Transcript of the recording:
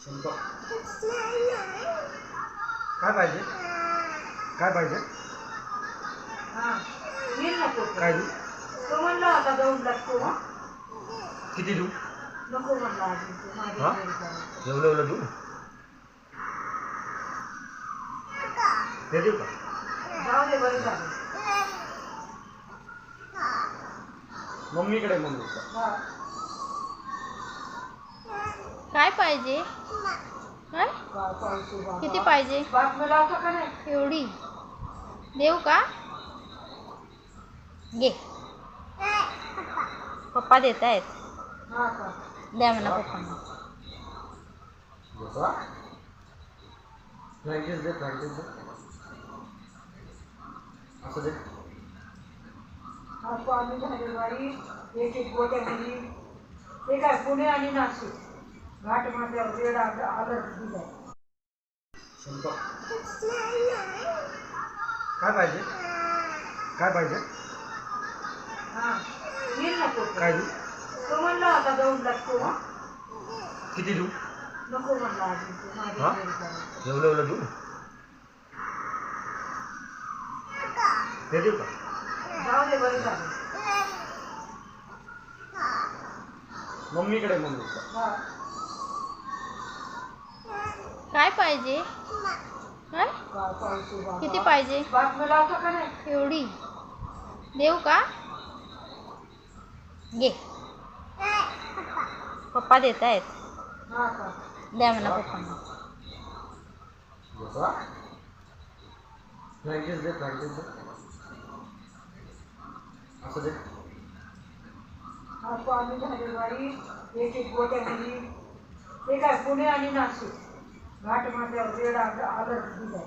स्वयंपाक काय पाहिजे? काय पाहिजे? काय देऊ? तो म्हणला होता जाऊन लागतो. किती देऊ? नको म्हणला अजून तो माझ्या हा? घरी जायचं. एवढं देऊ? हे देऊ का? जाऊ दे, बरं झालं. मम्मीकडे मम्मी हा. काय पाहिजे? काय पाहिजे बाबा? किती पाहिजे? बातमी लावतो का नाही? एवढी देऊ का? घे. पप्पा देत आहेत. हा का? द्या म्हणा पप्पांना. फ्रँकीज दे, फ्रँकीज दे. असं दे. हा पाणी झाले बाई. एक एक गोट्यामध्ये ते काय पुणे आणि नाशिक घाट माथ्यावर रेड अलर्ट दिलाय. स्वयंपाक काय पाहिजे? काय पाहिजे? हा, येईल ना तो. काय देऊ? तो म्हणला होता जाऊन लागतो. किती देऊ? नको म्हणला अजून तो माझ्या हा? घरी जायचं. एवढं देऊ? हे देऊ का? जाऊ दे, बरं झालं. मम्मीकडे मम्मी हा. काय पाहिजे? काय पाहिजे बाबा? किती पाहिजे? बातमी लावतो का नाही? एवढी देऊ का? घे. पप्पा देत आहेत. हा का? द्या म्हणा पप्पांना. फ्रँकीज दे, फ्रँकीज दे. असं दे. हा पाणी झाले बाई. एक एक गोट्यामध्ये ते काय पुणे आणि नाशिक घाट माथ्यावर रेड अलर्ट दिलाय.